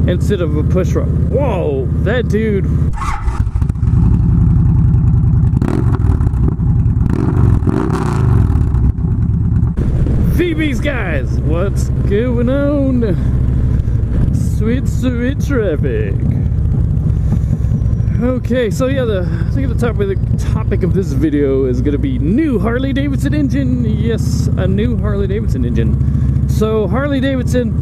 instead of a push rod. Whoa, that dude. Vbeast guys, what's going on? Sweet traffic. Okay, so yeah, I think the topic of this video is going to be new Harley Davidson engine. Yes, a new Harley Davidson engine. So Harley Davidson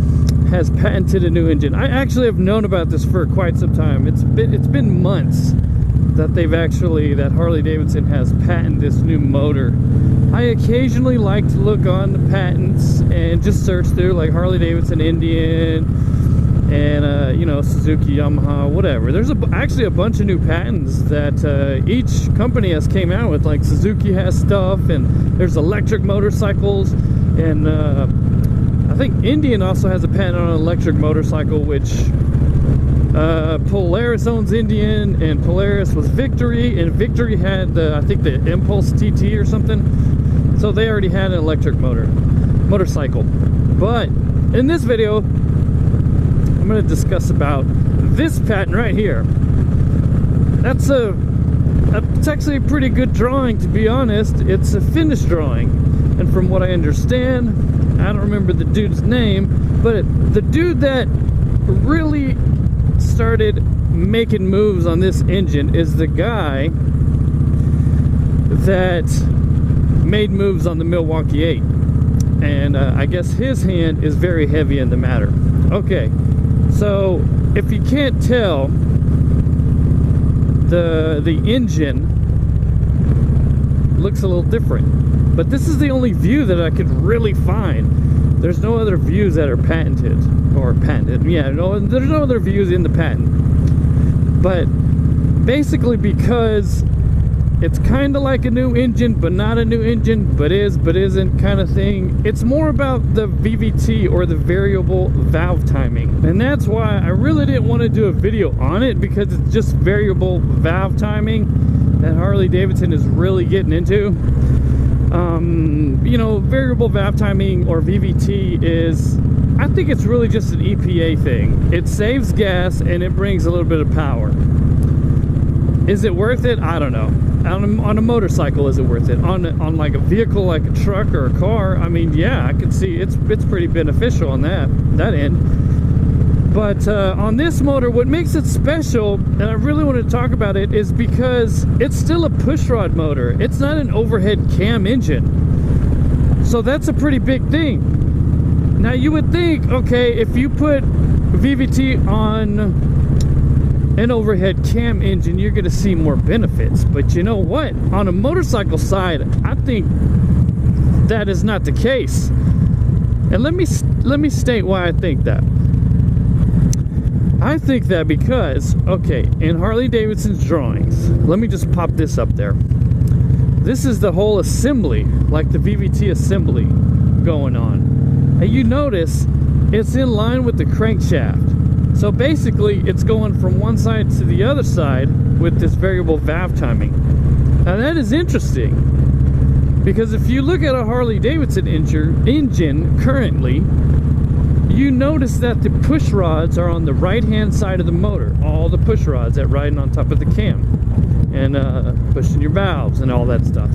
has patented a new engine. I actually have known about this for quite some time. It's been months that Harley Davidson has patented this new motor. I occasionally like to look on the patents and just search through, like Harley Davidson, Indian, and you know, Suzuki, Yamaha, whatever. There's actually a bunch of new patents that each company has came out with. Like Suzuki has stuff, and there's electric motorcycles, and I think Indian also has a patent on an electric motorcycle, which Polaris owns Indian, and Polaris was Victory, and Victory had I think the Impulse TT or something. So they already had an electric motorcycle. But in this video, I'm going to discuss about this patent right here. It's actually a pretty good drawing, to be honest. It's a finished drawing, and from what I understand, I don't remember the dude's name, but the dude that really started making moves on this engine is the guy that made moves on the Milwaukee 8, and I guess his hand is very heavy in the matter. Okay, so if you can't tell, the engine looks a little different, but this is the only view that I could really find. There's no other views that are patented. Yeah, there's no other views in the patent. But basically, because it's kind of like a new engine, but not a new engine, but is, but isn't kind of thing. It's more about the VVT, or the variable valve timing. And that's why I really didn't want to do a video on it, because it's just variable valve timing that Harley Davidson is really getting into. You know, variable valve timing, or VVT, is, I think it's really just an EPA thing. It saves gas and it brings a little bit of power. Is it worth it? I don't know. On a motorcycle, is it worth it? On like a vehicle, like a truck or a car, I mean, yeah, I can see it's pretty beneficial on that end. But on this motor, what makes it special, and I really want to talk about it, is because it's still a pushrod motor. It's not an overhead cam engine. So that's a pretty big thing. Now you would think, okay, if you put VVT on an overhead cam engine, you're going to see more benefits. But you know what? On a motorcycle side, I think that is not the case. And let me state why I think that. I think that because, okay, in Harley Davidson's drawings, let me just pop this up there. This is the whole assembly, like the VVT assembly going on. And you notice it's in line with the crankshaft. So basically, it's going from one side to the other side with this variable valve timing. Now that is interesting, because if you look at a Harley Davidson engine currently, you notice that the push rods are on the right hand side of the motor. All the push rods that riding on top of the cam, and pushing your valves and all that stuff.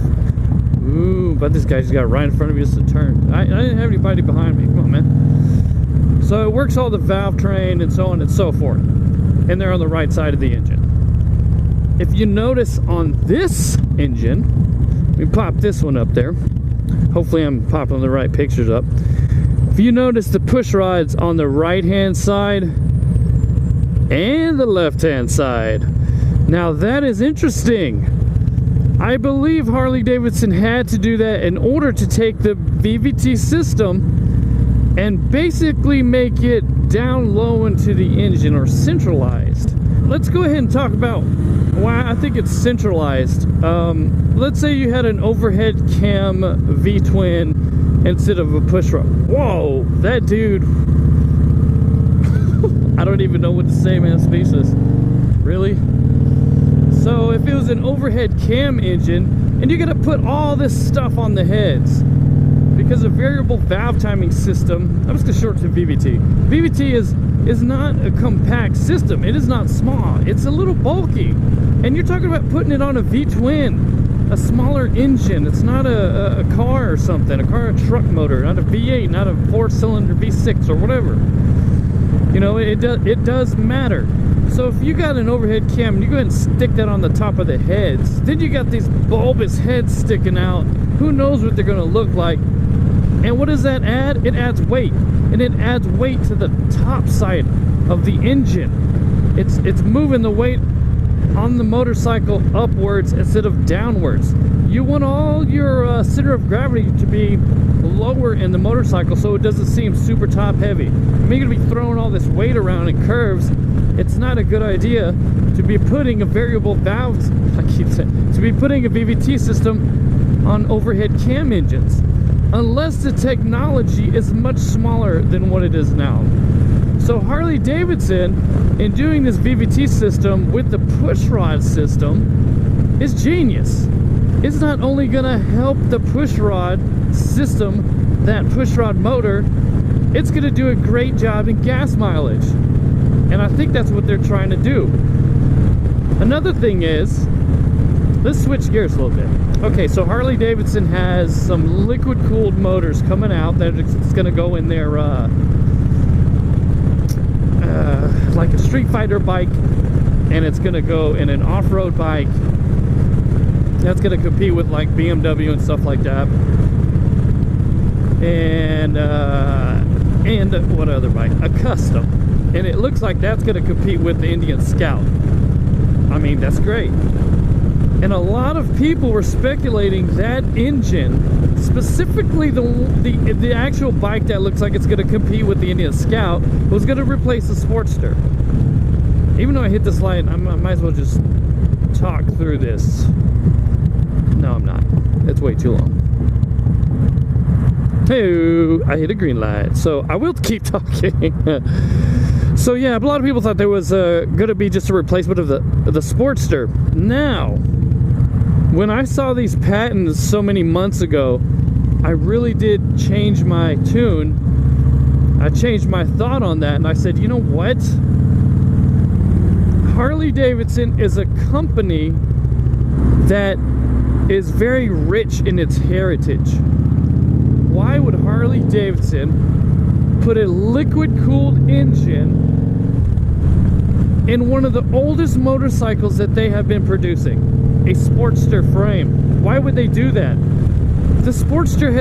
Ooh, but this guy just got right in front of me just to turn. I didn't have anybody behind me. Come on, man. So it works all the valve train and so on and so forth, and they're on the right side of the engine. If you notice on this engine, let me pop this one up there. Hopefully I'm popping the right pictures up. If you notice the push rods on the right hand side and the left hand side. Now that is interesting. I believe Harley Davidson had to do that in order to take the VVT system and basically make it down low into the engine, or centralized. Let's go ahead and talk about why I think it's centralized. Let's say you had an overhead cam V-twin instead of a push rod. Whoa, that dude. I don't even know what to say, man. Speechless. Really? So if it was an overhead cam engine, and you're gonna put all this stuff on the heads, because a variable valve timing system, I'm just going to short to VVT. VVT is not a compact system. It is not small. It's a little bulky. And you're talking about putting it on a V-twin, a smaller engine. It's not a car or something, a truck motor, not a V8, not a 4-cylinder V6 or whatever. You know, it does matter. So if you got an overhead cam and you go ahead and stick that on the top of the heads, then you got these bulbous heads sticking out. Who knows what they're going to look like? And what does that add? It adds weight. And it adds weight to the top side of the engine. It's moving the weight on the motorcycle upwards instead of downwards. You want all your center of gravity to be lower in the motorcycle so it doesn't seem super top heavy. I mean, you're going to be throwing all this weight around in curves. It's not a good idea to be putting a variable valve, to be putting a VVT system on overhead cam engines, unless the technology is much smaller than what it is now. So Harley Davidson, in doing this VVT system with the pushrod system, is genius. It's not only going to help the pushrod system, that pushrod motor, it's going to do a great job in gas mileage. And I think that's what they're trying to do. Another thing is, let's switch gears a little bit. Okay, so Harley Davidson has some liquid cooled motors coming out that it's going to go in their like a street fighter bike, and it's going to go in an off-road bike that's going to compete with like BMW and stuff like that. And what other bike? A custom. And it looks like that's going to compete with the Indian Scout. I mean, that's great. And a lot of people were speculating that engine, specifically the actual bike that looks like it's going to compete with the Indian Scout, was going to replace the Sportster. Even though I hit this light, I might as well just talk through this. No, I'm not. It's way too long. Hey, I hit a green light, so I will keep talking. So yeah, a lot of people thought there was going to be just a replacement of the Sportster. Now, when I saw these patents so many months ago, I really did change my tune. I changed my thought on that, and I said, you know what? Harley Davidson is a company that is very rich in its heritage. Why would Harley Davidson put a liquid-cooled engine in one of the oldest motorcycles that they have been producing? A Sportster frame. Why would they do that? The Sportster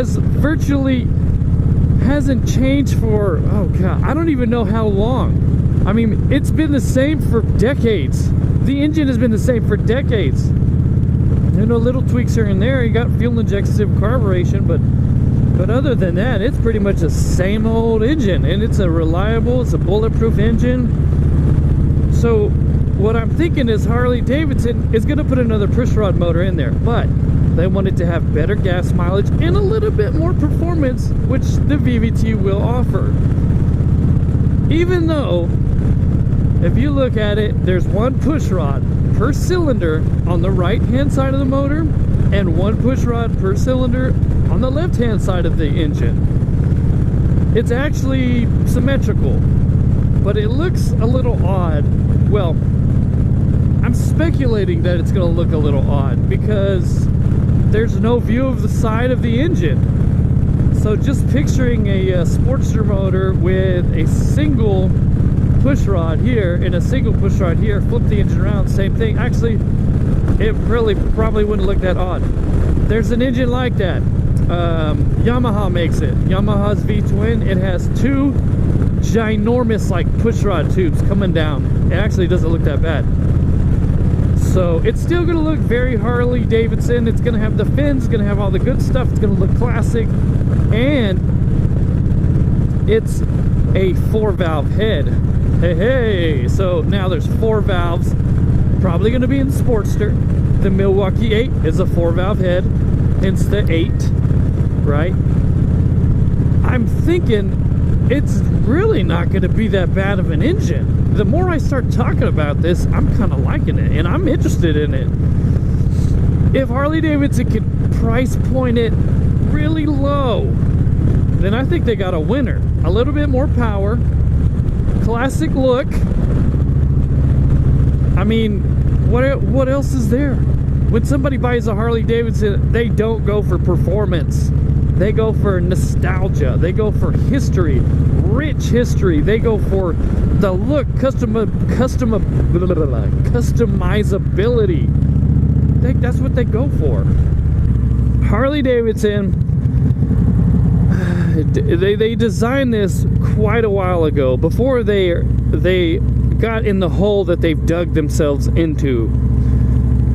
hasn't changed for, oh god, I don't even know how long. I mean, it's been the same for decades. The engine has been the same for decades. You know, little tweaks here and there. You got fuel injection carburation, but other than that, it's pretty much the same old engine, and it's a reliable, it's a bulletproof engine. So what I'm thinking is Harley Davidson is going to put another pushrod motor in there, but they want it to have better gas mileage and a little bit more performance, which the VVT will offer. Even though, if you look at it, there's one pushrod per cylinder on the right hand side of the motor and one pushrod per cylinder on the left hand side of the engine. It's actually symmetrical, but it looks a little odd. Well, I'm speculating that it's going to look a little odd because there's no view of the side of the engine. So just picturing a Sportster motor with a single pushrod here and a single pushrod here, flip the engine around, same thing. Actually, it really probably wouldn't look that odd. There's an engine like that. Yamaha makes it. Yamaha's V-twin. It has two ginormous like pushrod tubes coming down. It actually doesn't look that bad. So it's still going to look very Harley Davidson. It's going to have the fins, it's going to have all the good stuff. It's going to look classic, and it's a 4-valve head. Hey, so now there's 4 valves, probably going to be in the Sportster. The Milwaukee 8 is a 4-valve head, hence the 8, right? I'm thinking it's really not going to be that bad of an engine. The more I start talking about this, I'm kind of liking it, and I'm interested in it. If Harley Davidson could price point it really low, then I think they got a winner. A little bit more power, classic look. I mean, what else is there? When somebody buys a Harley Davidson, they don't go for performance. They go for nostalgia. They go for history, rich history. They go for the look, customizability. That's what they go for. Harley Davidson, they designed this quite a while ago, before they got in the hole that they've dug themselves into.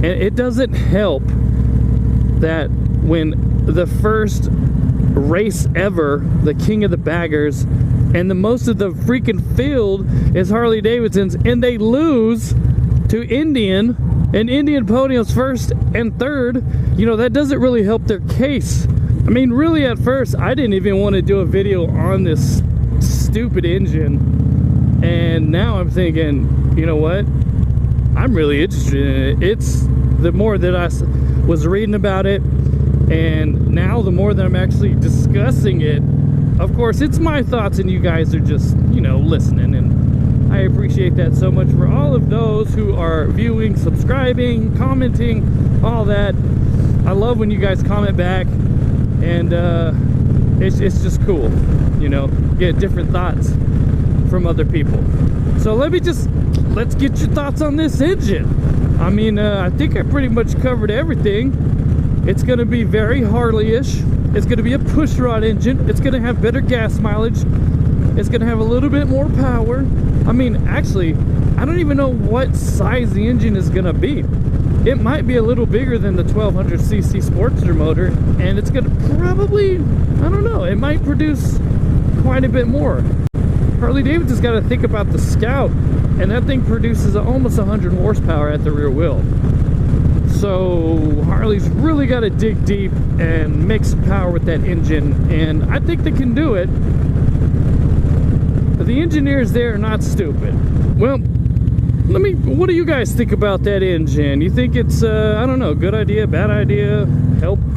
And it doesn't help that when the first race ever, the king of the baggers, and the most of the freaking field is Harley Davidsons, and they lose to Indian, and Indian podiums first and third, you know, that doesn't really help their case. I mean, really, at first, I didn't even want to do a video on this stupid engine, and now I'm thinking, you know what? I'm really interested in it. It's the more that I was reading about it, and now the more that I'm actually discussing it, of course, it's my thoughts, and you guys are just, you know, listening, and I appreciate that so much for all of those who are viewing, subscribing, commenting, all that. I love when you guys comment back, and it's just cool, you know, get different thoughts from other people. So let's get your thoughts on this engine. I mean, I think I pretty much covered everything. It's going to be very Harley-ish. It's going to be a pushrod engine. It's going to have better gas mileage. It's going to have a little bit more power. I mean, actually, I don't even know what size the engine is going to be. It might be a little bigger than the 1200cc Sportster motor, and it's going to probably, I don't know, it might produce quite a bit more. Harley Davidson's got to think about the Scout, and that thing produces almost 100 horsepower at the rear wheel. So Harley's really got to dig deep and make some power with that engine, and I think they can do it. But the engineers there are not stupid. Well, what do you guys think about that engine? You think it's, I don't know, good idea, bad idea,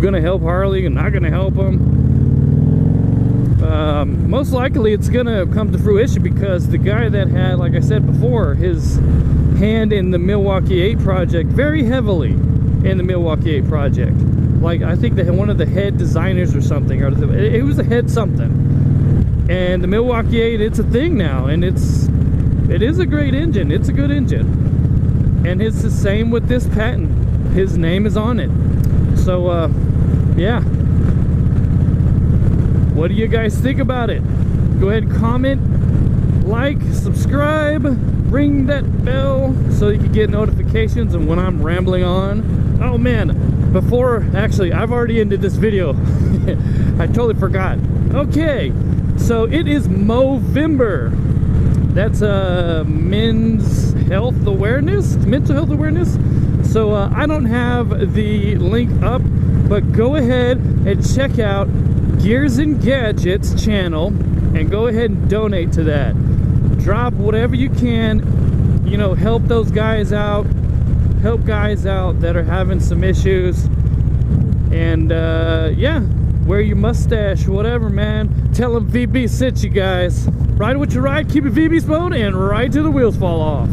gonna help Harley and not gonna help them? Most likely it's gonna come to fruition, because the guy that had, like I said before, his hand in the Milwaukee 8 project, very heavily in the Milwaukee 8 project. Like, I think that one of the head designers or something, or it was a head something. And the Milwaukee 8, it's a thing now, and it is a great engine. It's a good engine. And it's the same with this patent. His name is on it. So, yeah. What do you guys think about it? Go ahead and comment, like, subscribe, ring that bell so you can get notifications of when I'm rambling on. Oh man, actually, I've already ended this video. I totally forgot. Okay, so it is Movember. That's mental health awareness. So I don't have the link up, but go ahead and check out Gears and Gadgets channel and go ahead and donate to that. Drop whatever you can, you know, help those guys out, help guys out that are having some issues. And yeah, wear your mustache, whatever, man. Tell them Vbeast sent you guys. Ride what you ride, keep it Vbeast mode, and ride till the wheels fall off.